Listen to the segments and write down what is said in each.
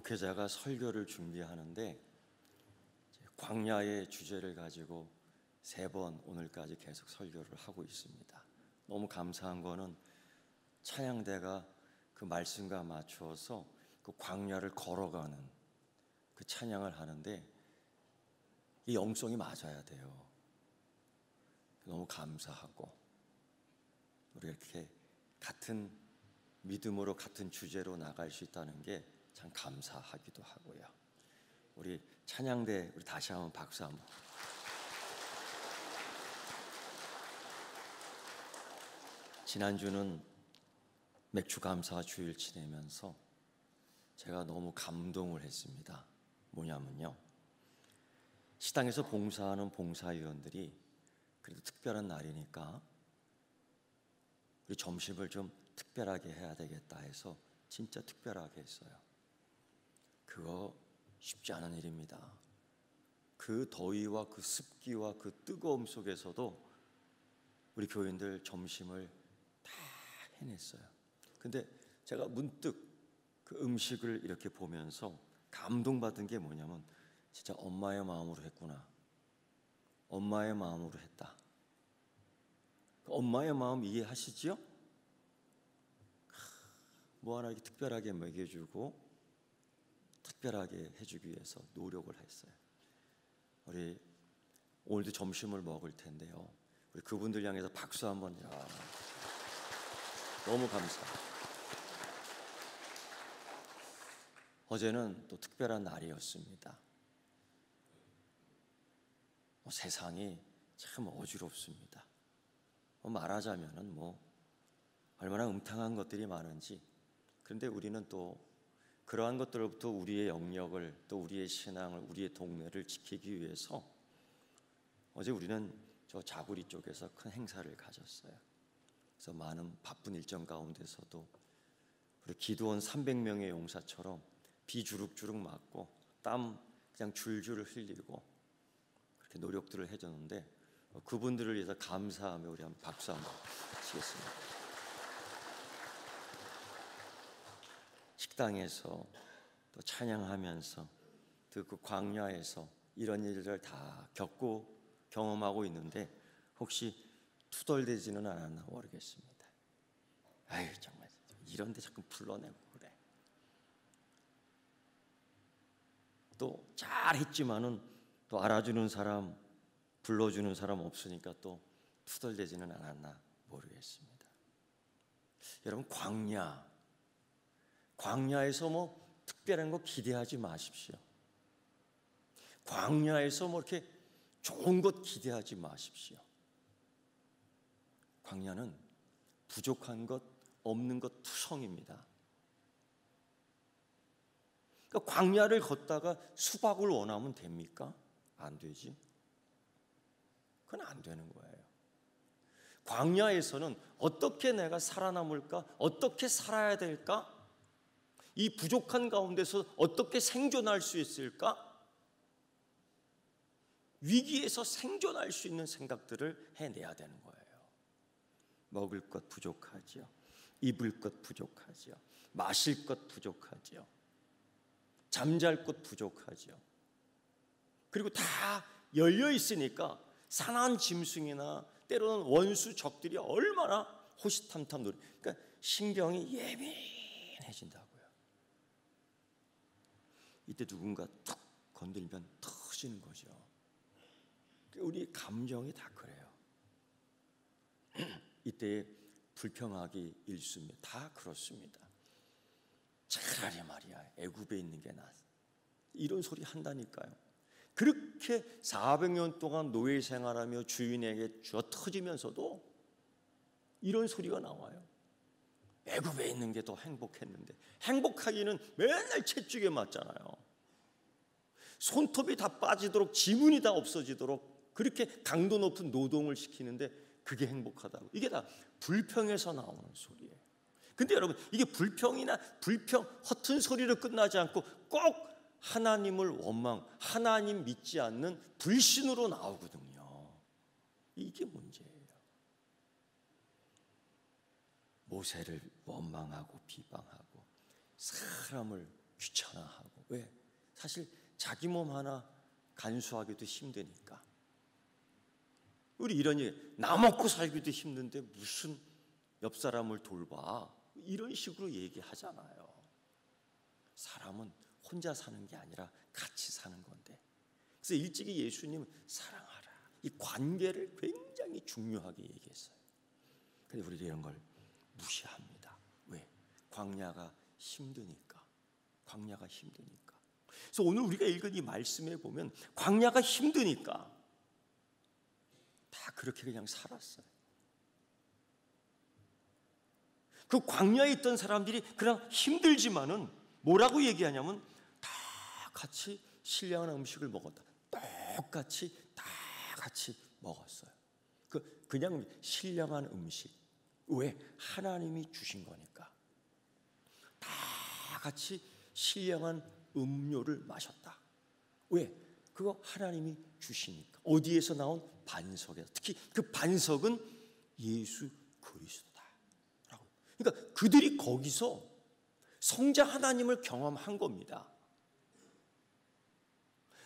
목회자가 설교를 준비하는데 광야의 주제를 가지고 3번 오늘까지 계속 설교를 하고 있습니다. 너무 감사한 거는 찬양대가 그 말씀과 맞추어서 그 광야를 걸어가는 그 찬양을 하는데 이 영성이 맞아야 돼요. 너무 감사하고 우리 이렇게 같은 믿음으로 같은 주제로 나갈 수 있다는 게 참 감사하기도 하고요. 우리 찬양대 우리 다시 한번 박수 한번. 지난주는 맥주 감사 주일 지내면서 제가 너무 감동을 했습니다. 뭐냐면요, 시당에서 봉사하는 봉사위원들이 그래도 특별한 날이니까 우리 점심을 좀 특별하게 해야 되겠다 해서 진짜 특별하게 했어요. 그거 쉽지 않은 일입니다. 그 더위와 그 습기와 그 뜨거움 속에서도 우리 교인들 점심을 다 해냈어요. 근데 제가 문득 그 음식을 이렇게 보면서 감동받은 게 뭐냐면 진짜 엄마의 마음으로 했구나. 엄마의 마음으로 했다. 엄마의 마음 이해하시지요? 뭐 하나 이렇게 특별하게 먹여주고 특별하게 해주기 위해서 노력을 했어요. 우리 오늘도 점심을 먹을 텐데요, 우리 그분들 향해서 박수 한번. 너무 감사합니다. 어제는 또 특별한 날이었습니다. 세상이 참 어지럽습니다. 말하자면은 얼마나 음탕한 것들이 많은지. 그런데 우리는 또 그러한 것들로부터 우리의 영역을, 또 우리의 신앙을, 우리의 동네를 지키기 위해서 어제 우리는 저 자구리 쪽에서 큰 행사를 가졌어요. 그래서 많은 바쁜 일정 가운데서도 우리 기도원 300명의 용사처럼 비 주룩주룩 맞고 땀 그냥 줄줄 흘리고 그렇게 노력들을 해줬는데 그분들을 위해서 감사하며 우리 한번 박수 한번 치겠습니다. 식당에서 또 찬양하면서 또 그 광야에서 이런 일들을 다 겪고 경험하고 있는데 혹시 투덜대지는 않았나 모르겠습니다. 아유, 정말 이런 데 자꾸 불러내고 그래. 또 잘했지만은 또 알아주는 사람, 불러주는 사람 없으니까 또 투덜대지는 않았나 모르겠습니다. 여러분, 광야에서 특별한 거 기대하지 마십시오. 광야에서 이렇게 좋은 것 기대하지 마십시오. 광야는 부족한 것, 없는 것 투성입니다. 그러니까 광야를 걷다가 수박을 원하면 됩니까? 안 되지. 그건 안 되는 거예요. 광야에서는 어떻게 내가 살아남을까? 어떻게 살아야 될까? 이 부족한 가운데서 어떻게 생존할 수 있을까? 위기에서 생존할 수 있는 생각들을 해내야 되는 거예요. 먹을 것 부족하죠. 입을 것 부족하죠. 마실 것 부족하죠. 잠잘 곳 부족하죠. 그리고 다 열려 있으니까 산한 짐승이나 때로는 원수 적들이 얼마나 호시탐탐 노래. 그러니까 신경이 예민해진다고요. 이때 누군가 툭 건들면 터지는 거죠. 우리 감정이 다 그래요. 이때 불평하기 일쑤입니다. 다 그렇습니다. 차라리 말이야 애굽에 있는 게 낫. 이런 소리 한다니까요. 그렇게 400년 동안 노예 생활하며 주인에게 쥐어 터지면서도 이런 소리가 나와요. 애굽에 있는 게 더 행복했는데, 행복하기는 맨날 채찍에 맞잖아요. 손톱이 다 빠지도록, 지문이 다 없어지도록 그렇게 강도 높은 노동을 시키는데 그게 행복하다고. 이게 다 불평에서 나오는 소리예요. 근데 여러분, 이게 불평 허튼 소리로 끝나지 않고 꼭 하나님을 하나님 믿지 않는 불신으로 나오거든요. 이게 문제예요. 모세를 원망하고 비방하고 사람을 귀찮아하고. 왜? 사실 자기 몸 하나 간수하기도 힘드니까. 우리 이런 얘기, 나 먹고 살기도 힘든데 무슨 옆 사람을 돌봐, 이런 식으로 얘기하잖아요. 사람은 혼자 사는 게 아니라 같이 사는 건데. 그래서 일찍이 예수님은 사랑하라, 이 관계를 굉장히 중요하게 얘기했어요. 근데 우리는 이런 걸 무시합니다. 왜? 광야가 힘드니까. 광야가 힘드니까. 그래서 오늘 우리가 읽은 이 말씀에 보면 광야가 힘드니까 다 그렇게 그냥 살았어요. 그 광야에 있던 사람들이 그냥 힘들지만은 뭐라고 얘기하냐면 다 같이 신령한 음식을 먹었다. 똑같이 다 같이 먹었어요. 그냥 신령한 음식. 왜? 하나님이 주신 거니까. 다 같이 신령한 음료를 마셨다. 왜? 그거 하나님이 주시니까. 어디에서 나온? 반석에서. 특히 그 반석은 예수 그리스도다라고. 그러니까 그들이 거기서 성자 하나님을 경험한 겁니다.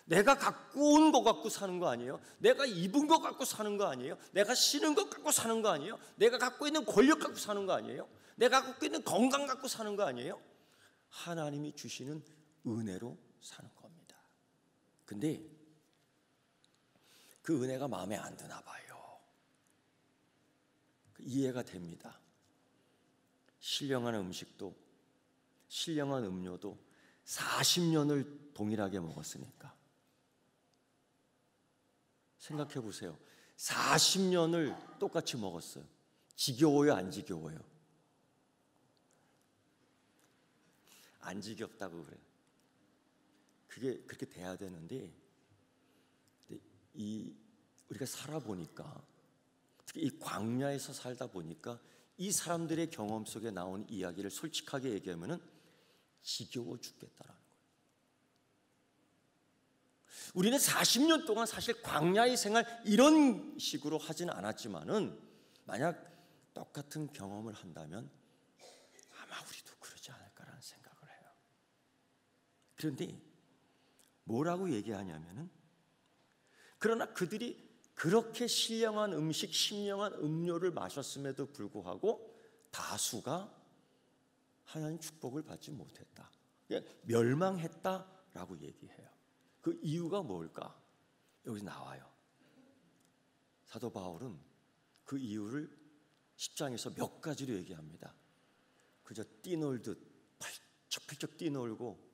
내가 갖고 온 것 갖고 사는 거 아니에요? 내가 입은 것 갖고 사는 거 아니에요? 내가 신은 것 갖고 사는 거 아니에요? 내가 갖고 있는 권력 갖고 사는 거 아니에요? 내가 갖고 있는 건강 갖고 사는 거 아니에요? 하나님이 주시는 은혜로 사는 겁니다. 근데 그 은혜가 마음에 안 드나 봐요. 이해가 됩니다. 신령한 음식도 신령한 음료도 40년을 동일하게 먹었으니까. 생각해 보세요. 40년을 똑같이 먹었어요. 지겨워요, 안 지겨워요? 안 지겹다고 그래요. 그게 그렇게 돼야 되는데, 우리가 살아보니까, 특히 이 광야에서 살다 보니까 이 사람들의 경험 속에 나온 이야기를 솔직하게 얘기하면은 지겨워 죽겠다라는 거예요. 우리는 40년 동안 사실 광야의 생활 이런 식으로 하진 않았지만은 만약 똑같은 경험을 한다면 아마 우리도 그러지 않을까라는 생각을 해요. 그런데 뭐라고 얘기하냐면은, 그러나 그들이 그렇게 신령한 음식, 신령한 음료를 마셨음에도 불구하고 다수가 하나님 축복을 받지 못했다. 멸망했다라고 얘기해요. 그 이유가 뭘까? 여기 나와요. 사도 바울은 그 이유를 10장에서 몇 가지로 얘기합니다. 그저 뛰놀듯 펄쩍펄쩍 뛰놀고,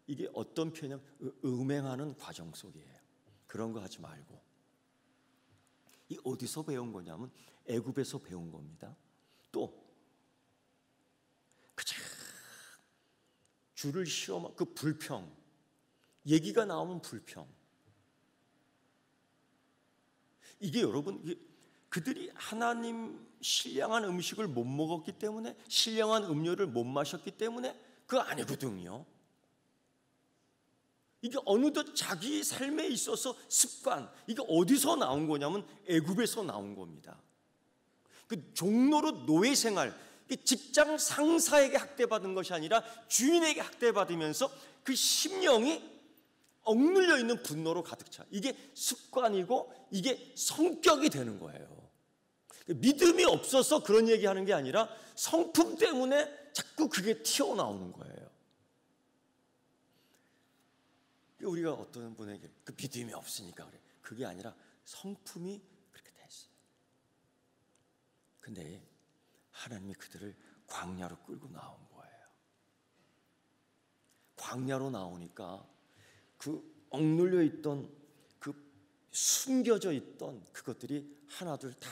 이게 어떤 표현? 음행하는 과정 속이에요. 그런 거 하지 말고. 이 어디서 배운 거냐면 애굽에서 배운 겁니다. 또 그저 줄을 시험, 그 불평, 얘기가 나오면 불평. 이게 여러분, 그들이 하나님 신령한 음식을 못 먹었기 때문에, 신령한 음료를 못 마셨기 때문에 그거 아니거든요. 이게 어느덧 자기 삶에 있어서 습관, 이게 어디서 나온 거냐면 애굽에서 나온 겁니다. 그 종로로 노예 생활, 직장 상사에게 학대받은 것이 아니라 주인에게 학대받으면서 그 심령이 억눌려 있는 분노로 가득 차. 이게 습관이고 이게 성격이 되는 거예요. 믿음이 없어서 그런 얘기하는 게 아니라 성품 때문에 자꾸 그게 튀어나오는 거예요. 우리가 어떤 분에게 그 믿음이 없으니까 그래. 그게 아니라 성품이 그렇게 됐어요. 근데 하나님이 그들을 광야로 끌고 나온 거예요. 광야로 나오니까 그 억눌려 있던, 그 숨겨져 있던 그것들이 하나둘 다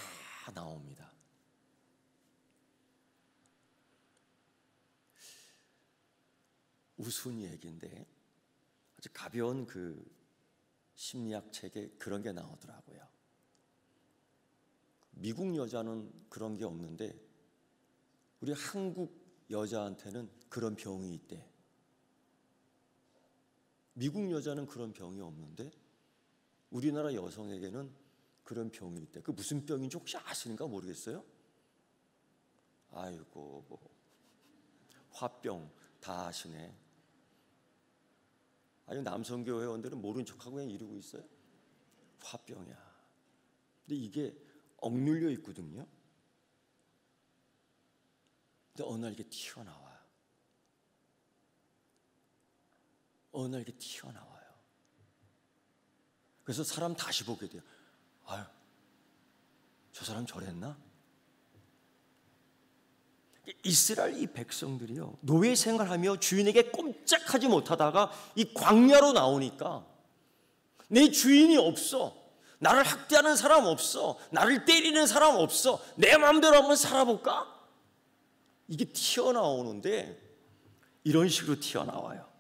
나옵니다. 우스운 얘기인데 아주 가벼운 그 심리학 책에 그런 게 나오더라고요. 미국 여자는 그런 게 없는데 우리 한국 여자한테는 그런 병이 있대. 미국 여자는 그런 병이 없는데 우리나라 여성에게는 그런 병이 있대. 그 무슨 병인지 혹시 아시는가 모르겠어요? 아이고, 화병 다 아시네. 아니 남성교 회원들은 모른 척하고 그냥 이러고 있어요. 화병이야. 근데 이게 억눌려 있거든요. 근데 어느 날 이게 튀어나와요. 어느 날 이게 튀어나와요. 그래서 사람 다시 보게 돼요. 아유, 저 사람 저랬나? 이스라엘 이 백성들이요, 노예 생활하며 주인에게 꼼짝하지 못하다가 이 광야로 나오니까 내 주인이 없어, 나를 학대하는 사람 없어, 나를 때리는 사람 없어, 내 마음대로 한번 살아볼까? 이게 튀어나오는데 이런 식으로 튀어나와요.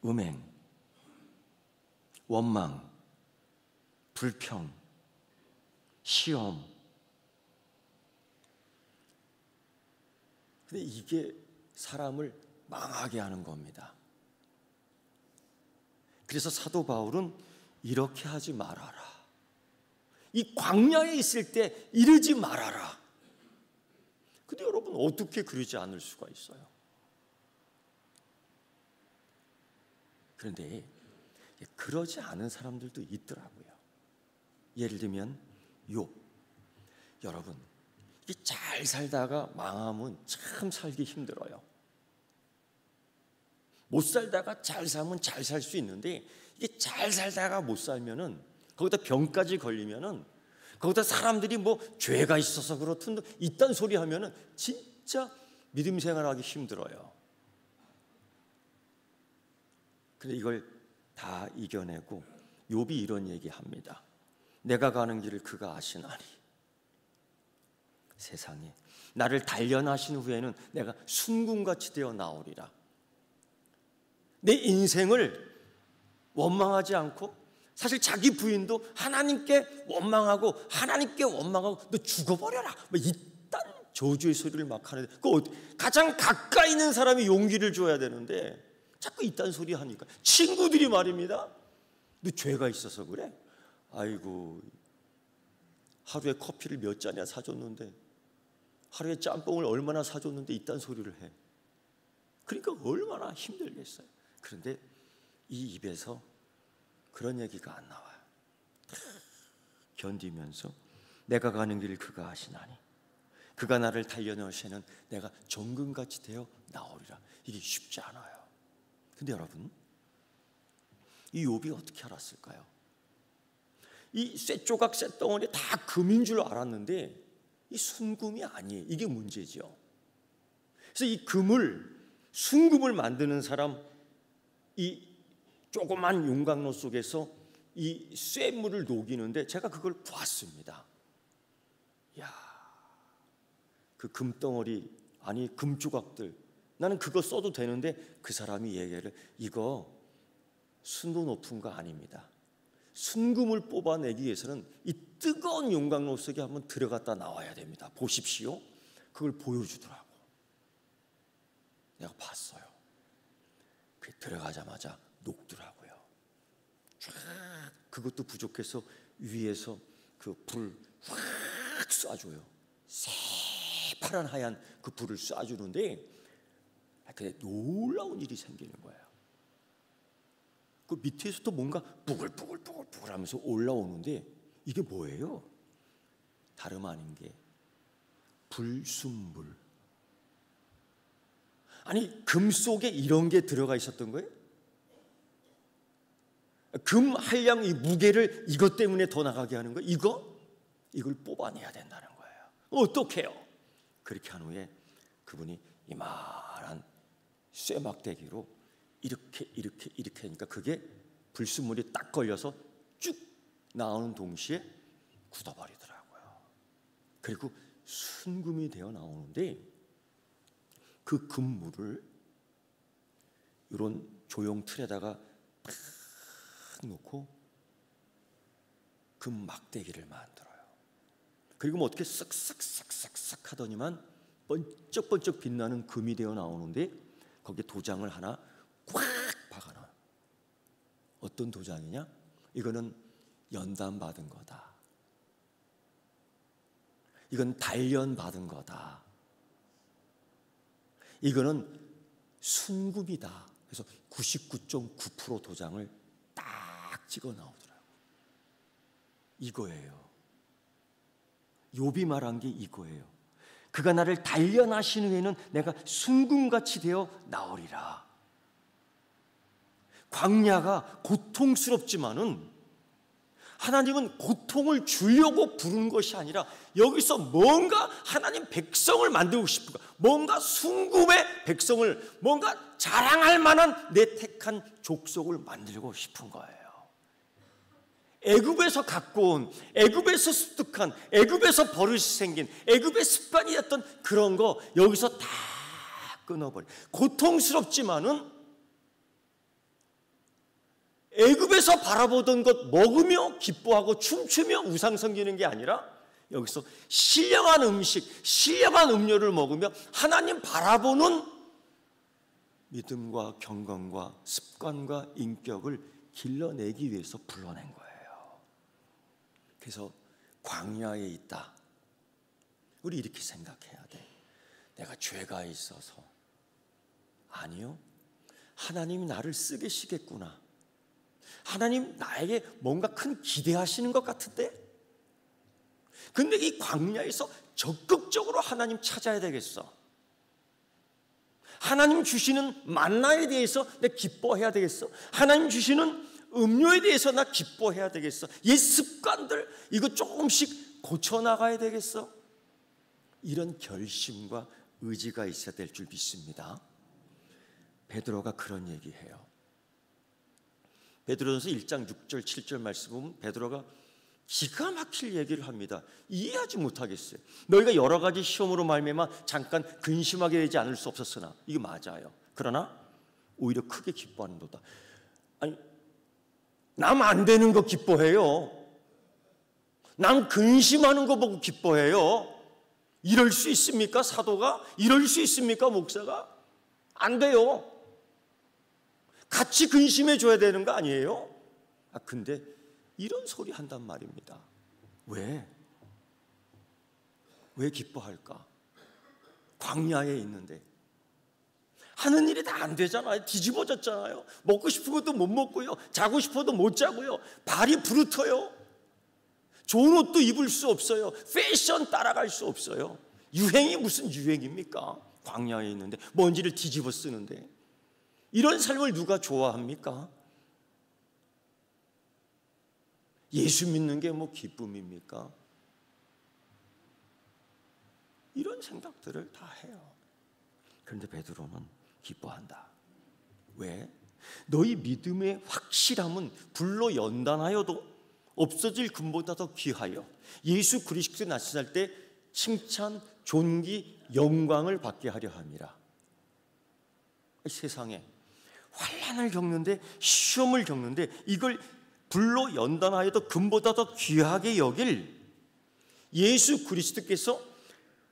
음행, 원망, 불평, 시험. 근데 이게 사람을 망하게 하는 겁니다. 그래서 사도 바울은 이렇게 하지 말아라. 이 광야에 있을 때 이러지 말아라. 근데 여러분, 어떻게 그러지 않을 수가 있어요? 그런데 그러지 않은 사람들도 있더라고요. 예를 들면 욥. 여러분, 이게 잘 살다가 망하면 참 살기 힘들어요. 못 살다가 잘 살면 잘 살 수 있는데, 이게 잘 살다가 못 살면은, 거기다 병까지 걸리면은, 거기다 사람들이 뭐 죄가 있어서 그렇든 이딴 소리 하면은 진짜 믿음 생활하기 힘들어요. 근데 이걸 다 이겨내고 욥이 이런 얘기합니다. 내가 가는 길을 그가 아시나니 세상에 나를 단련하신 후에는 내가 순금같이 되어 나오리라. 내 인생을 원망하지 않고, 사실 자기 부인도 하나님께 원망하고 하나님께 원망하고 너 죽어버려라 뭐 이딴 저주의 소리를 막 하는데, 그 가장 가까이 있는 사람이 용기를 줘야 되는데 자꾸 이딴 소리 하니까 친구들이 말입니다. 너 죄가 있어서 그래? 아이고, 하루에 커피를 몇 잔이나 사줬는데, 하루에 짬뽕을 얼마나 사줬는데 이딴 소리를 해. 그러니까 얼마나 힘들겠어요. 그런데 이 입에서 그런 얘기가 안 나와요. 견디면서 내가 가는 길을 그가 아시나니 그가 나를 단련하시는 내가 정금같이 되어 나오리라. 이게 쉽지 않아요. 근데 여러분, 이 욥이 어떻게 알았을까요? 이 쇠조각 쇠덩어리 다 금인 줄 알았는데 이 순금이 아니에요. 이게 문제죠. 그래서 이 금을, 순금을 만드는 사람, 이 조그만 용광로 속에서 이 쇠물을 녹이는데 제가 그걸 봤습니다. 야, 그 금덩어리, 아니 금조각들, 나는 그거 써도 되는데 그 사람이 얘기를, 이거 순도 높은 거 아닙니다. 순금을 뽑아내기 위해서는 이 뜨거운 용광로 속에 한번 들어갔다 나와야 됩니다. 보십시오. 그걸 보여주더라고. 내가 봤어요. 그 들어가자마자 녹더라고요. 쫙, 그것도 부족해서 위에서 그 불 확 쏴줘요. 새파란 하얀 그 불을 쏴주는데, 근데 놀라운 일이 생기는 거예요. 그 밑에서도 뭔가 부글부글 하면서 올라오는데, 이게 뭐예요? 다름 아닌 게 불순물. 아니, 금 속에 이런 게 들어가 있었던 거예요? 금 한량 이 무게를 이것 때문에 더 나가게 하는 거예요? 이걸 뽑아내야 된다는 거예요. 어떻게 해요? 그렇게 한 후에 그분이 이만한 쇠막대기로 이렇게 하니까 그게 불순물이 딱 걸려서 쭉 나오는 동시에 굳어버리더라고요. 그리고 순금이 되어 나오는데, 그 금물을 이런 조형 틀에다가 탁 놓고 금 막대기를 만들어요. 그리고 뭐 어떻게 쓱쓱 하더니만 번쩍번쩍 빛나는 금이 되어 나오는데, 거기에 도장을 하나 꽉 박아놔요. 어떤 도장이냐? 이거는 연단 받은 거다. 이건 단련 받은 거다. 이거는 순금이다. 그래서 99.9% 도장을 딱 찍어 나오더라고요. 이거예요. 욥이 말한 게 이거예요. 그가 나를 단련하신 후에는 내가 순금같이 되어 나오리라. 광야가 고통스럽지만은 하나님은 고통을 주려고 부른 것이 아니라 여기서 뭔가 하나님 백성을 만들고 싶은 거, 뭔가 순금의 백성을, 뭔가 자랑할 만한 내 택한 족속을 만들고 싶은 거예요. 애굽에서 갖고 온, 애굽에서 습득한, 애굽에서 버릇이 생긴, 애굽의 습관이었던 그런 거 여기서 다 끊어버려. 고통스럽지만은 애굽에서 바라보던 것 먹으며 기뻐하고 춤추며 우상 섬기는 게 아니라 여기서 신령한 음식, 신령한 음료를 먹으며 하나님 바라보는 믿음과 경건과 습관과 인격을 길러내기 위해서 불러낸 거예요. 그래서 광야에 있다. 우리 이렇게 생각해야 돼. 내가 죄가 있어서. 아니요. 하나님이 나를 쓰계시겠구나. 하나님 나에게 뭔가 큰 기대하시는 것 같은데? 근데 이 광야에서 적극적으로 하나님 찾아야 되겠어. 하나님 주시는 만나에 대해서 내 기뻐해야 되겠어. 하나님 주시는 음료에 대해서 나 기뻐해야 되겠어. 옛 습관들 이거 조금씩 고쳐나가야 되겠어. 이런 결심과 의지가 있어야 될 줄 믿습니다. 베드로가 그런 얘기해요. 베드로전서 1장 6절 7절 말씀 보면 베드로가 기가 막힐 얘기를 합니다. 이해하지 못하겠어요. 너희가 여러 가지 시험으로 말미암아 잠깐 근심하게 되지 않을 수 없었으나 이게 맞아요. 그러나 오히려 크게 기뻐하는도다. 아니, 남 안 되는 거 기뻐해요. 남 근심하는 거 보고 기뻐해요. 이럴 수 있습니까? 사도가? 이럴 수 있습니까? 목사가? 안 돼요. 같이 근심해 줘야 되는 거 아니에요? 근데 이런 소리 한단 말입니다. 왜? 왜 기뻐할까? 광야에 있는데 하는 일이 다 안 되잖아요. 뒤집어졌잖아요. 먹고 싶은 것도 못 먹고요. 자고 싶어도 못 자고요. 발이 부르터요. 좋은 옷도 입을 수 없어요. 패션 따라갈 수 없어요. 유행이 무슨 유행입니까? 광야에 있는데 먼지를 뒤집어 쓰는데 이런 삶을 누가 좋아합니까? 예수 믿는 게 뭐 기쁨입니까? 이런 생각들을 다 해요. 그런데 베드로는 기뻐한다. 왜? 너희 믿음의 확실함은 불로 연단하여도 없어질 금보다 더 귀하여 예수 그리스도 나타날 때 칭찬, 존귀, 영광을 받게 하려 함이라. 세상에 환난을 겪는데 시험을 겪는데 이걸 불로 연단하여도 금보다 더 귀하게 여길 예수 그리스도께서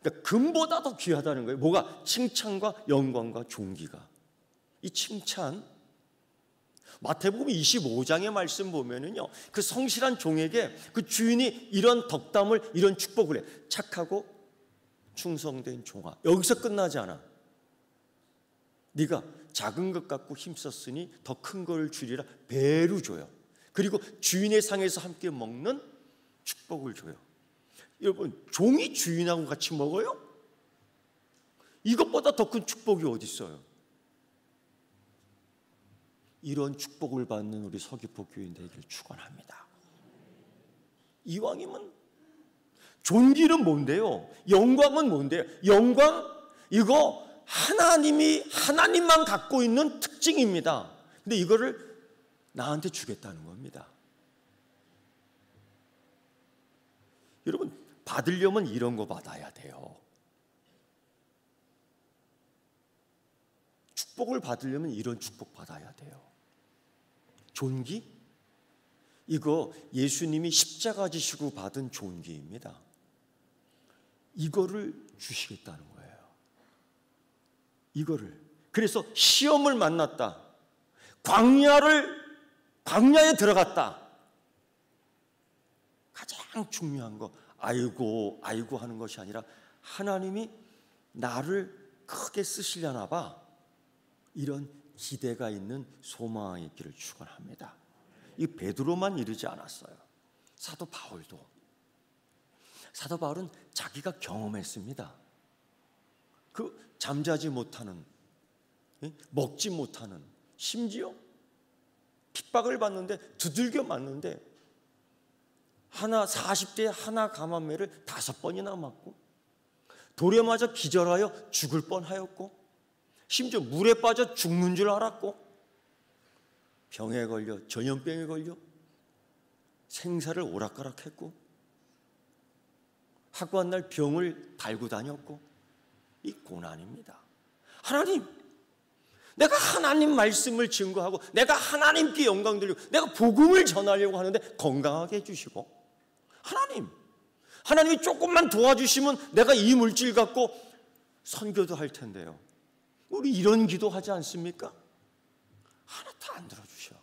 그러니까 금보다 더 귀하다는 거예요. 뭐가? 칭찬과 영광과 존귀가. 이 칭찬 마태복음 25장의 말씀 보면은요, 그 성실한 종에게 그 주인이 이런 덕담을, 이런 축복을 해. 착하고 충성된 종아. 여기서 끝나지 않아. 네가 작은 것 갖고 힘썼으니 더 큰 걸 주리라. 배로 줘요. 그리고 주인의 상에서 함께 먹는 축복을 줘요. 여러분, 종이 주인하고 같이 먹어요? 이것보다 더 큰 축복이 어디 있어요? 이런 축복을 받는 우리 서귀포 교인 되기를 축원합니다. 이왕이면 존귀는 뭔데요? 영광은 뭔데요? 영광 이거 하나님만 갖고 있는 특징입니다. 근데 이거를 나한테 주겠다는 겁니다. 여러분, 받으려면 이런 거 받아야 돼요. 축복을 받으려면 이런 축복 받아야 돼요. 존귀? 이거 예수님이 십자가 지시고 받은 존귀입니다. 이거를 주시겠다는 거예요. 이거를. 그래서 시험을 만났다. 광야에 들어갔다. 가장 중요한 거 아이고 하는 것이 아니라 하나님이 나를 크게 쓰시려나 봐. 이런 기대가 있는 소망이 있기를 축원합니다. 이 베드로만 이르지 않았어요. 사도 바울은 자기가 경험했습니다. 그 잠자지 못하는, 먹지 못하는, 심지어 핍박을 받는데 두들겨 맞는데 40대에 하나 감한매를 5번이나 맞고 돌에 맞아 기절하여 죽을 뻔하였고 심지어 물에 빠져 죽는 줄 알았고 병에 걸려 전염병에 걸려 생사를 오락가락했고 하고한 날 병을 달고 다녔고 이 고난입니다. 하나님, 내가 하나님 말씀을 증거하고 내가 하나님께 영광 돌리고 내가 복음을 전하려고 하는데 건강하게 해주시고 하나님이 조금만 도와주시면 내가 이 물질 갖고 선교도 할 텐데요. 우리 이런 기도하지 않습니까? 하나도 안 들어주셔.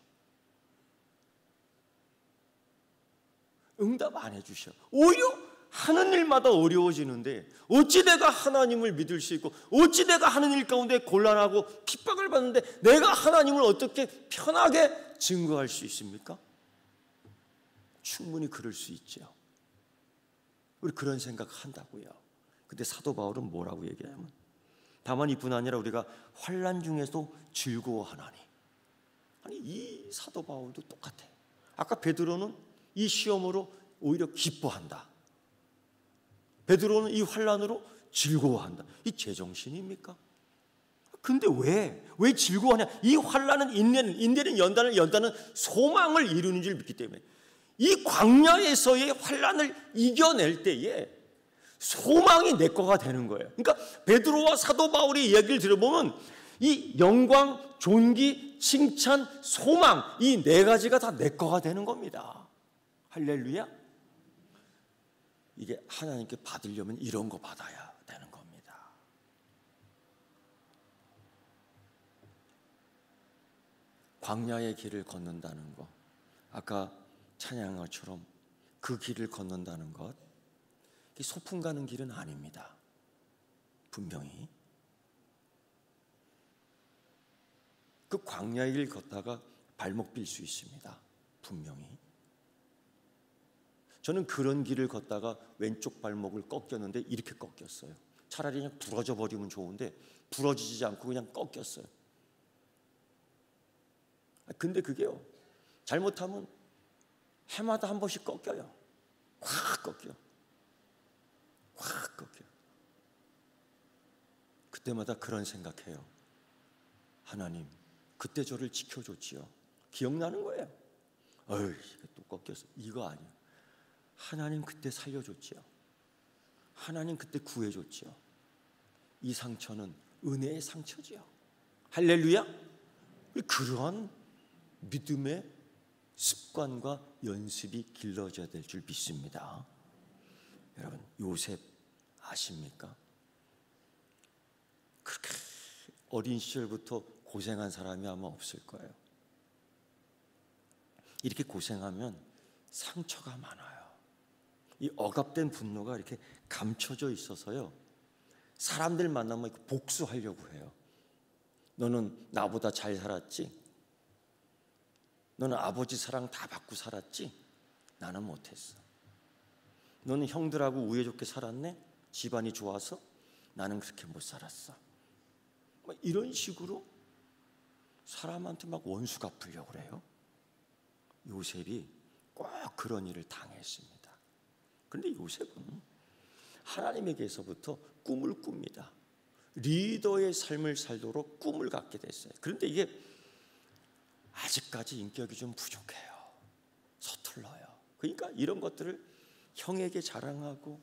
응답 안 해주셔. 오히려 하는 일마다 어려워지는데 어찌 내가 하나님을 믿을 수 있고 어찌 내가 하는 일 가운데 곤란하고 핍박을 받는데 내가 하나님을 어떻게 편하게 증거할 수 있습니까? 충분히 그럴 수 있죠. 우리 그런 생각한다고요. 근데 사도 바울은 뭐라고 얘기하냐면 다만 이뿐 아니라 우리가 환난 중에도 즐거워하나니. 아니 이 사도 바울도 똑같아. 아까 베드로는 이 시험으로 오히려 기뻐한다. 베드로는 이 환난으로 즐거워한다. 이 제정신입니까? 근데 왜 즐거워하냐? 이 환난은 인내는 연단은 소망을 이루는 줄 믿기 때문에 이 광야에서의 환난을 이겨낼 때에 소망이 내 거가 되는 거예요. 그러니까 베드로와 사도 바울의 이야기를 들어보면 이 영광, 존귀, 칭찬, 소망 이 4가지가 다 내 거가 되는 겁니다. 할렐루야. 이게 하나님께 받으려면 이런 거 받아야 되는 겁니다. 광야의 길을 걷는다는 거, 아까 찬양한 것처럼 그 길을 걷는다는 것, 소풍 가는 길은 아닙니다. 분명히 그 광야의 길 걷다가 발목 빌 수 있습니다. 분명히. 저는 그런 길을 걷다가 왼쪽 발목을 꺾였는데 이렇게 꺾였어요. 차라리 그냥 부러져 버리면 좋은데 부러지지 않고 그냥 꺾였어요. 근데 그게요, 잘못하면 해마다 한 번씩 꺾여요. 확 꺾여. 그때마다 그런 생각해요. 하나님, 그때 저를 지켜줬지요. 기억나는 거예요. 어이, 또 꺾였어. 이거 아니에요. 하나님 그때 살려줬지요. 하나님 그때 구해줬지요. 이 상처는 은혜의 상처지요. 할렐루야. 그러한 믿음의 습관과 연습이 길러져야 될 줄 믿습니다. 여러분, 요셉 아십니까? 그렇게 어린 시절부터 고생한 사람이 아마 없을 거예요. 이렇게 고생하면 상처가 많아요. 이 억압된 분노가 이렇게 감춰져 있어서요, 사람들 만나면 복수하려고 해요. 너는 나보다 잘 살았지? 너는 아버지 사랑 다 받고 살았지? 나는 못했어. 너는 형들하고 우애 좋게 살았네? 집안이 좋아서? 나는 그렇게 못 살았어. 이런 식으로 사람한테 막 원수 갚으려고 그래요. 요셉이 꼭 그런 일을 당했습니다. 그런데 요셉은 하나님에게서부터 꿈을 꿉니다. 리더의 삶을 살도록 꿈을 갖게 됐어요. 그런데 이게 아직까지 인격이 좀 부족해요. 서툴러요. 그러니까 이런 것들을 형에게 자랑하고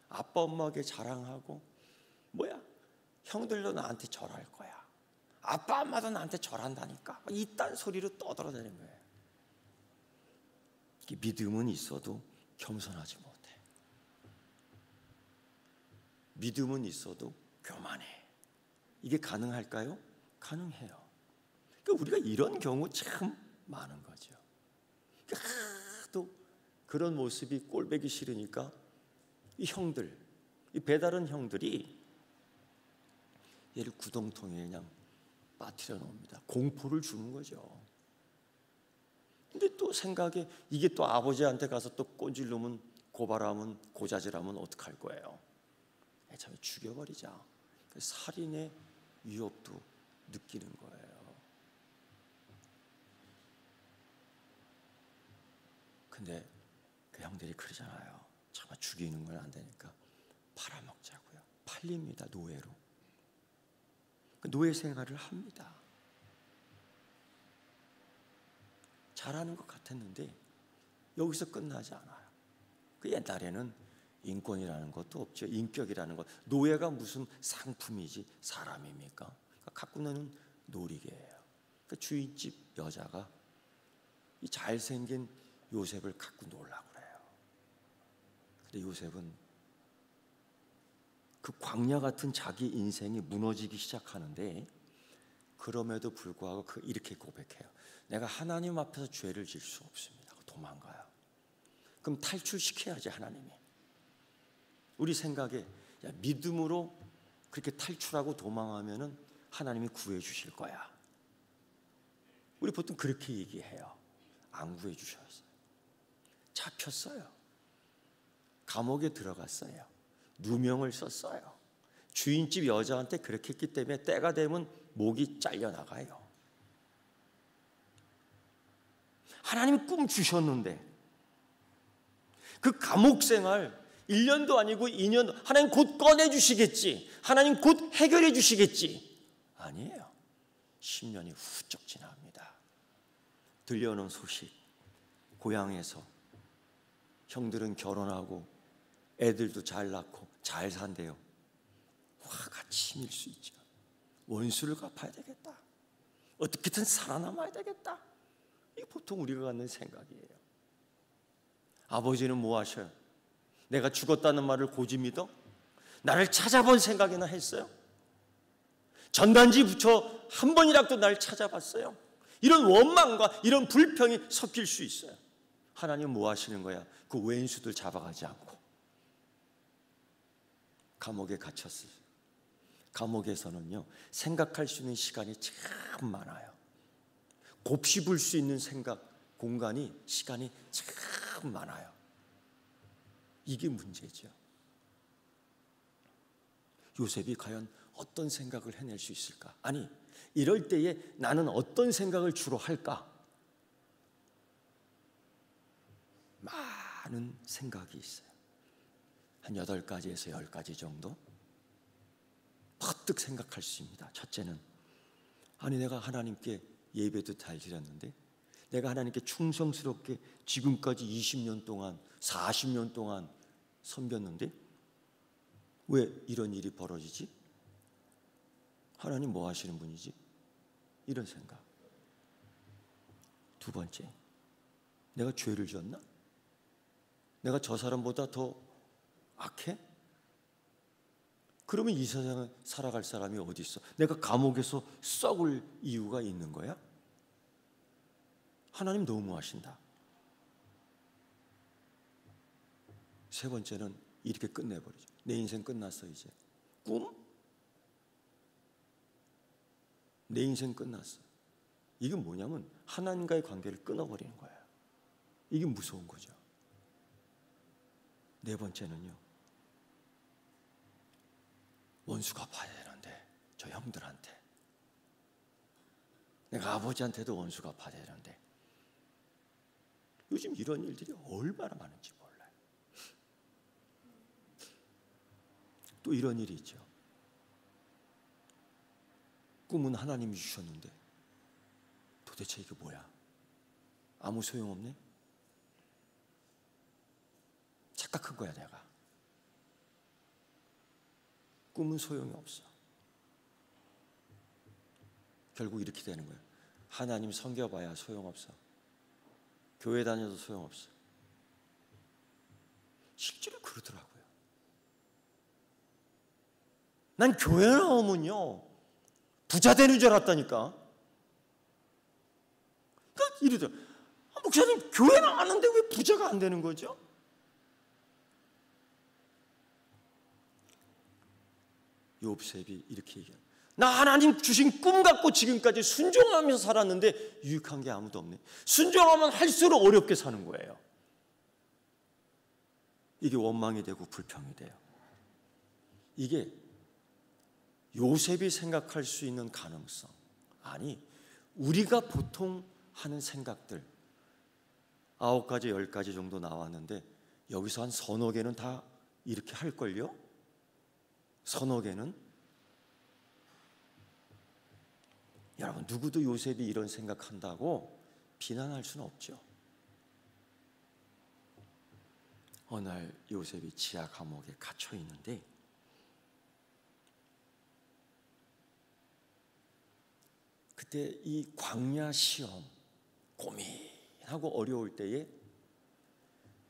아빠 엄마에게 자랑하고, 형들도 나한테 절할 거야, 아빠 엄마도 나한테 절한다니까, 이딴 소리로 떠들어대는 거예요. 믿음은 있어도 겸손하지 못해. 믿음은 있어도 교만해. 이게 가능할까요? 가능해요. 그러니까 우리가 이런 경우 참 많은 거죠. 또 그런 모습이 꼴보기 싫으니까 이 형들, 이 배다른 형들이 얘를 구덩텅이에 그냥 빠뜨려 놓습니다. 공포를 주는 거죠. 근데 또 생각에 이게 또 아버지한테 가서 또 꼰질르면 고발하면 고자질하면 어떡할 거예요? 참 죽여버리자. 살인의 위협도 느끼는 거예요. 근데 그 형들이 그러잖아요. 정말 죽이는 건 안 되니까 팔아먹자고요. 팔립니다. 노예로. 노예 생활을 합니다. 잘하는 것 같았는데 여기서 끝나지 않아요. 그 옛날에는 인권이라는 것도 없죠. 인격이라는 것. 노예가 무슨 상품이지 사람입니까? 갖고 노는 놀이개예요. 그 주인집 여자가 이 잘생긴 요셉을 갖고 놀라고 그래요. 근데 요셉은 그 광야 같은 자기 인생이 무너지기 시작하는데 그럼에도 불구하고 이렇게 고백해요. 내가 하나님 앞에서 죄를 질 수 없습니다. 도망가요. 그럼 탈출시켜야지 하나님이. 우리 생각에 믿음으로 그렇게 탈출하고 도망하면은 하나님이 구해 주실 거야. 우리 보통 그렇게 얘기해요. 안 구해 주셨어요. 잡혔어요. 감옥에 들어갔어요. 누명을 썼어요. 주인집 여자한테 그렇게 했기 때문에 때가 되면 목이 잘려나가요. 하나님이 꿈 주셨는데 그 감옥 생활 1년도 아니고 2년도 하나님 곧 꺼내주시겠지. 하나님 곧 해결해 주시겠지. 아니에요. 10년이 훌쩍 지납니다. 들려오는 소식, 고향에서 형들은 결혼하고 애들도 잘 낳고 잘 산대요. 화가 치밀 수 있죠. 원수를 갚아야 되겠다. 어떻게든 살아남아야 되겠다. 이게 보통 우리가 갖는 생각이에요. 아버지는 뭐 하셔요? 내가 죽었다는 말을 고지 믿어? 나를 찾아본 생각이나 했어요? 전단지 붙여 한 번이라도 나를 찾아봤어요? 이런 원망과 이런 불평이 섞일 수 있어요. 하나님 뭐 하시는 거야? 그 왼수들 잡아가지 않고 감옥에 갇혔어요. 감옥에서는요 생각할 수 있는 시간이 참 많아요. 곱씹을 수 있는 생각, 공간이, 시간이 참 많아요. 이게 문제죠. 요셉이 과연 어떤 생각을 해낼 수 있을까? 아니, 이럴 때에 나는 어떤 생각을 주로 할까? 많은 생각이 있어요. 한 8가지에서 10가지 정도 퍼뜩 생각할 수 있습니다. 첫째는 아니 내가 하나님께 예배도 잘 드렸는데 내가 하나님께 충성스럽게 지금까지 20년 동안 40년 동안 섬겼는데 왜 이런 일이 벌어지지? 하나님 뭐 하시는 분이지? 이런 생각. 두 번째, 내가 죄를 지었나? 내가 저 사람보다 더 악해? 그러면 이 세상에 살아갈 사람이 어디 있어? 내가 감옥에서 썩을 이유가 있는 거야? 하나님 너무하신다. 세 번째는 이렇게 끝내버리죠. 내 인생 끝났어 이제. 꿈? 내 인생 끝났어. 이게 뭐냐면 하나님과의 관계를 끊어버리는 거예요. 이게 무서운 거죠. 네 번째는요. 원수 갚아야 되는데 저 형들한테 내가 아버지한테도 원수 갚아야 되는데 요즘 이런 일들이 얼마나 많은지 몰라요. 또 이런 일이 있죠. 꿈은 하나님이 주셨는데 도대체 이게 뭐야? 아무 소용없네? 착각한 거야 내가. 꿈은 소용이 없어. 결국 이렇게 되는 거예요. 하나님 섬겨봐야 소용없어. 교회 다녀도 소용없어. 실제로 그러더라고요. 난 교회 나오면요 부자 되는 줄 알았다니까. 그러니까 이러더라. 목사님 교회 나왔는데 왜 부자가 안 되는 거죠? 요셉이 이렇게 얘기해요. 나 하나님 주신 꿈 갖고 지금까지 순종하면서 살았는데 유익한 게 아무도 없네. 순종하면 할수록 어렵게 사는 거예요. 이게 원망이 되고 불평이 돼요. 이게 요셉이 생각할 수 있는 가능성, 아니 우리가 보통 하는 생각들 9가지 10가지 정도 나왔는데 여기서 한 서너 개는 다 이렇게 할걸요? 서너 개는? 여러분, 누구도 요셉이 이런 생각한다고 비난할 수는 없죠. 어느 날 요셉이 지하 감옥에 갇혀 있는데 그때 이 광야 시험 고민하고 어려울 때에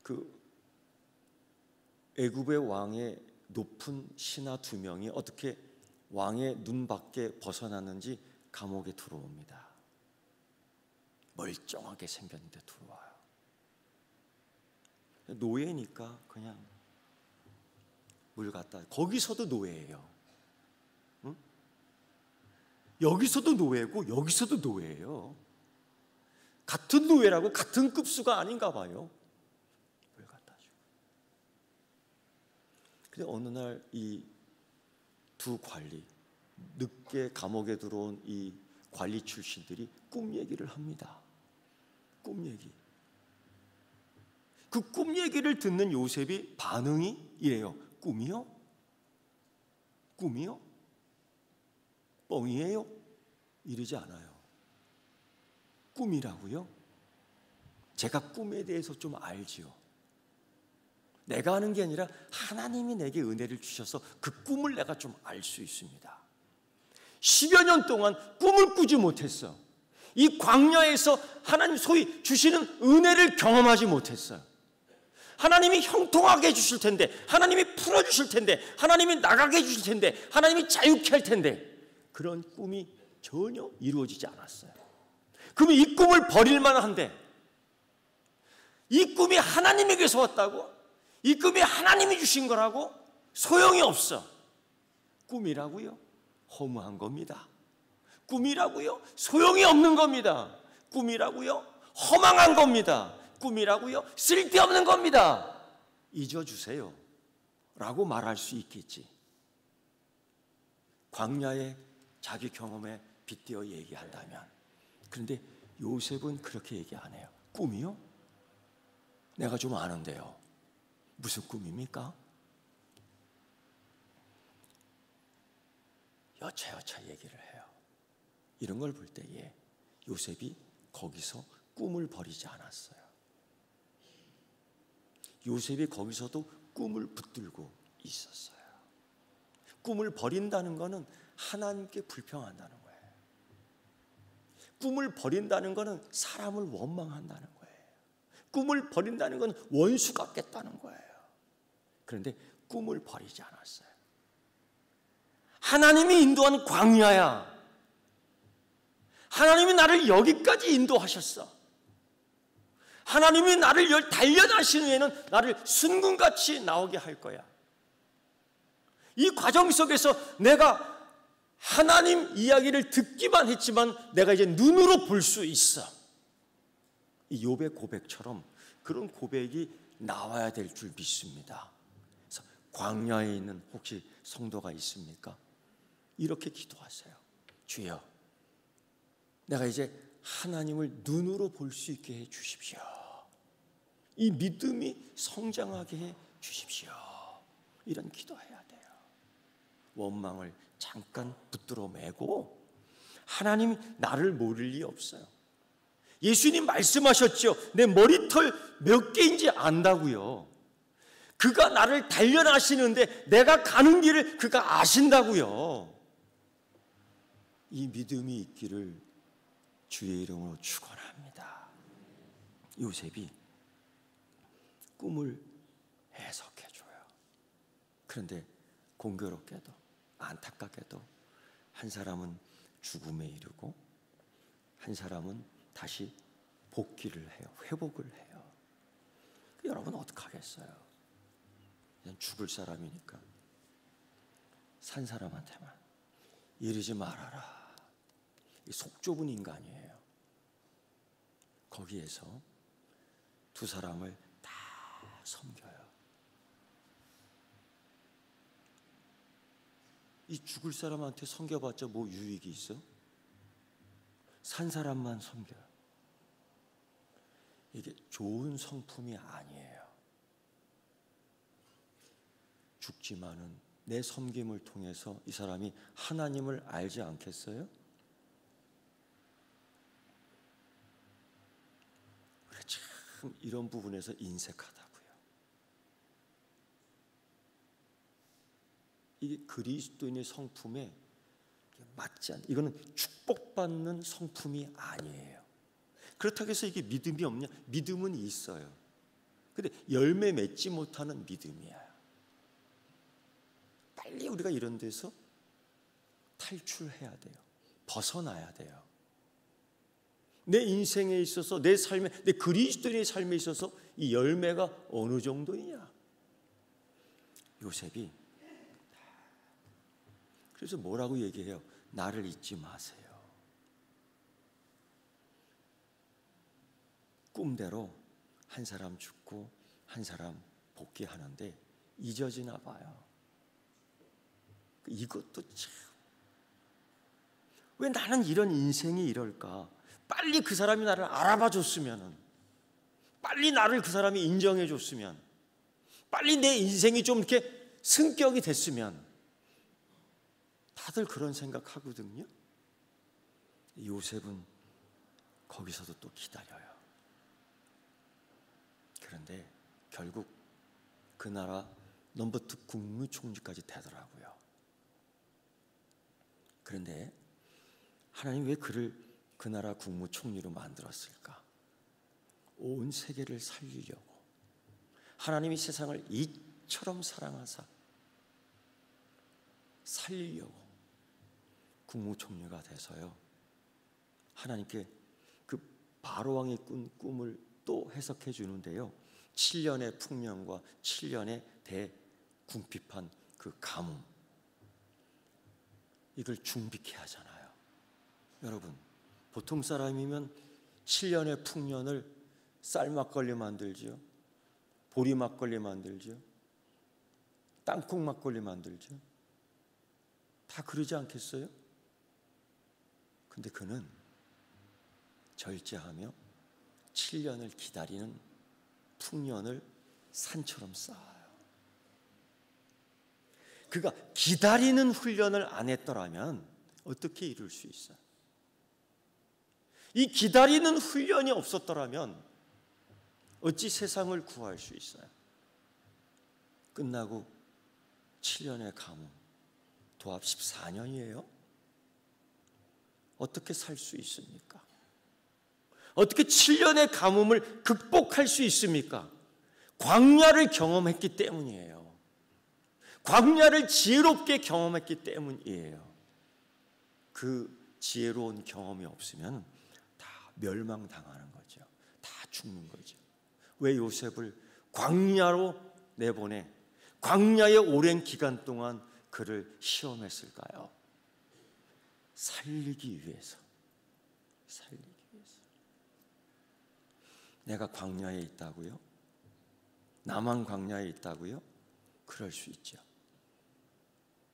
그 애굽의 왕의 높은 신하 2명이 어떻게 왕의 눈 밖에 벗어났는지 감옥에 들어옵니다. 멀쩡하게 생겼는데 들어와요. 노예니까 그냥 물 갖다. 거기서도 노예예요. 응? 여기서도 노예고 여기서도 노예예요. 같은 노예라고 같은 급수가 아닌가 봐요. 물 갖다 주고. 근데 어느 날 이 두 관리, 늦게 감옥에 들어온 이 관리 출신들이 꿈 얘기를 합니다. 꿈 얘기. 그 꿈 얘기를 듣는 요셉이 반응이 이래요. 꿈이요? 꿈이요? 뻥이에요? 이러지 않아요. 꿈이라고요? 제가 꿈에 대해서 좀 알지요. 내가 아는 게 아니라 하나님이 내게 은혜를 주셔서 그 꿈을 내가 좀 알 수 있습니다. 10여 년 동안 꿈을 꾸지 못했어. 이 광야에서 하나님 소위 주시는 은혜를 경험하지 못했어요. 하나님이 형통하게 해주실 텐데, 하나님이 풀어주실 텐데, 하나님이 나가게 해주실 텐데, 하나님이 자유케 할 텐데 그런 꿈이 전혀 이루어지지 않았어요. 그러면 이 꿈을 버릴 만한데, 이 꿈이 하나님에게서 왔다고? 이 꿈이 하나님이 주신 거라고? 소용이 없어. 꿈이라고요? 허무한 겁니다. 꿈이라고요? 소용이 없는 겁니다. 꿈이라고요? 허망한 겁니다. 꿈이라고요? 쓸데없는 겁니다. 잊어주세요 라고 말할 수 있겠지. 광야의 자기 경험에 빗대어 얘기한다면. 그런데 요셉은 그렇게 얘기 안 해요. 꿈이요? 내가 좀 아는데요. 무슨 꿈입니까? 여차여차 얘기를 해요. 이런 걸 볼 때에 요셉이 거기서 꿈을 버리지 않았어요. 요셉이 거기서도 꿈을 붙들고 있었어요. 꿈을 버린다는 것은 하나님께 불평한다는 거예요. 꿈을 버린다는 것은 사람을 원망한다는 거예요. 꿈을 버린다는 건 원수 같겠다는 거예요. 그런데 꿈을 버리지 않았어요. 하나님이 인도한 광야야. 하나님이 나를 여기까지 인도하셨어. 하나님이 나를 단련하신 후에는 나를 순금같이 나오게 할 거야. 이 과정 속에서 내가 하나님 이야기를 듣기만 했지만 내가 이제 눈으로 볼 수 있어. 이 욥의 고백처럼 그런 고백이 나와야 될 줄 믿습니다. 그래서 광야에 있는 혹시 성도가 있습니까? 이렇게 기도하세요. 주여, 내가 이제 하나님을 눈으로 볼 수 있게 해 주십시오. 이 믿음이 성장하게 해 주십시오. 이런 기도해야 돼요. 원망을 잠깐 붙들어 매고 하나님이 나를 모를 리 없어요. 예수님 말씀하셨죠. 내 머리털 몇 개인지 안다고요. 그가 나를 단련하시는데 내가 가는 길을 그가 아신다고요. 이 믿음이 있기를 주의 이름으로 축원합니다. 요셉이 꿈을 해석해 줘요. 그런데 공교롭게도 안타깝게도 한 사람은 죽음에 이르고 한 사람은 다시 복귀를 해요. 회복을 해요. 여러분 어떡하겠어요? 그냥 죽을 사람이니까 산 사람한테만 이러지 말아라. 이 속 좁은 인간이에요. 거기에서 두 사람을 다 섬겨요. 이 죽을 사람한테 섬겨봤자 뭐 유익이 있어? 산 사람만 섬겨요. 이게 좋은 성품이 아니에요. 죽지만은 내 섬김을 통해서 이 사람이 하나님을 알지 않겠어요? 참 이런 부분에서 인색하다고요. 이게 그리스도인의 성품에 맞지 않는, 이거는 축복받는 성품이 아니에요. 그렇다고 해서 이게 믿음이 없냐? 믿음은 있어요. 근데 열매 맺지 못하는 믿음이야. 빨리 우리가 이런 데서 탈출해야 돼요. 벗어나야 돼요. 내 인생에 있어서, 내 삶에, 내 그리스도인의 삶에 있어서 이 열매가 어느 정도이냐? 요셉이 그래서 뭐라고 얘기해요? 나를 잊지 마세요. 꿈대로 한 사람 죽고 한 사람 복귀하는데 잊어지나 봐요. 이것도 참, 왜 나는 이런 인생이 이럴까? 빨리 그 사람이 나를 알아봐 줬으면, 빨리 나를 그 사람이 인정해 줬으면, 빨리 내 인생이 좀 이렇게 승격이 됐으면. 다들 그런 생각하거든요. 요셉은 거기서도 또 기다려요. 그런데 결국 그 나라 넘버2 국무총리까지 되더라고요. 그런데 하나님 왜 그를 그 나라 국무총리로 만들었을까? 온 세계를 살리려고. 하나님이 세상을 이처럼 사랑하사 살리려고 국무총리가 돼서요, 하나님께 그 바로왕이 꾼 꿈을 또 해석해 주는데요, 7년의 풍년과 7년의 대궁핍한 그 가뭄, 이걸 중빅해 하잖아요. 여러분, 보통 사람이면 7년의 풍년을 쌀막걸리 만들지요, 보리 막걸리 만들지요, 땅콩 막걸리 만들죠. 다 그러지 않겠어요? 근데 그는 절제하며 7년을 기다리는 풍년을 산처럼 쌓아요. 그가 기다리는 훈련을 안 했더라면 어떻게 이룰 수 있어요? 이 기다리는 훈련이 없었더라면 어찌 세상을 구할 수 있어요? 끝나고 7년의 가뭄, 도합 14년이에요. 어떻게 살 수 있습니까? 어떻게 7년의 가뭄을 극복할 수 있습니까? 광야를 경험했기 때문이에요. 광야를 지혜롭게 경험했기 때문이에요. 그 지혜로운 경험이 없으면 다 멸망당하는 거죠. 다 죽는 거죠. 왜 요셉을 광야로 내보내 광야의 오랜 기간 동안 그를 시험했을까요? 살리기 위해서. 살리기 위해서. 내가 광야에 있다고요? 나만 광야에 있다고요? 그럴 수 있죠.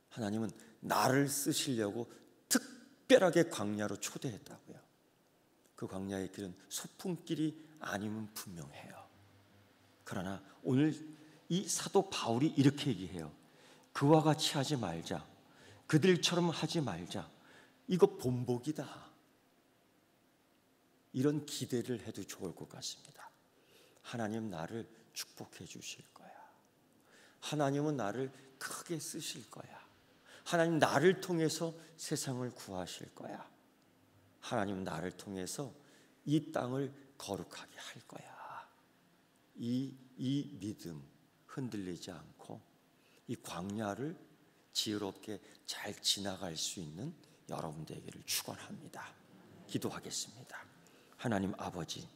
하나님은 나를 쓰시려고 특별하게 광야로 초대했다고요. 그 광야의 길은 소풍길이 아니면 분명해요. 그러나 오늘 이 사도 바울이 이렇게 얘기해요. 그와 같이 하지 말자. 그들처럼 하지 말자. 이거 본보기다. 이런 기대를 해도 좋을 것 같습니다. 하나님 나를 축복해 주실 거야. 하나님은 나를 크게 쓰실 거야. 하나님 나를 통해서 세상을 구하실 거야. 하나님 나를 통해서 이 땅을 거룩하게 할 거야. 이 믿음 흔들리지 않고 이 광야를 지혜롭게 잘 지나갈 수 있는 여러분 되기를 축원합니다. 기도하겠습니다. 하나님 아버지,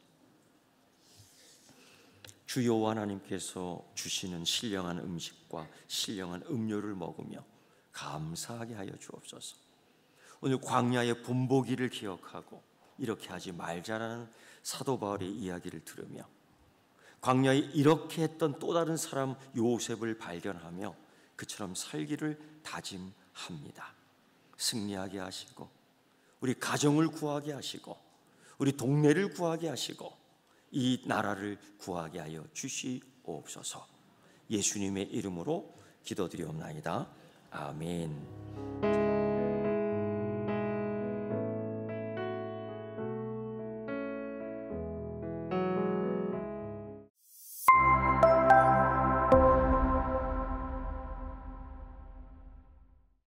주 여호와 하나님께서 주시는 신령한 음식과 신령한 음료를 먹으며 감사하게 하여 주옵소서. 오늘 광야의 본보기를 기억하고 이렇게 하지 말자라는 사도 바울의 이야기를 들으며 광야에 이렇게 했던 또 다른 사람 요셉을 발견하며 그처럼 살기를 다짐합니다. 승리하게 하시고 우리 가정을 구하게 하시고 우리 동네를 구하게 하시고 이 나라를 구하게 하여 주시옵소서. 예수님의 이름으로 기도드리옵나이다. 아멘.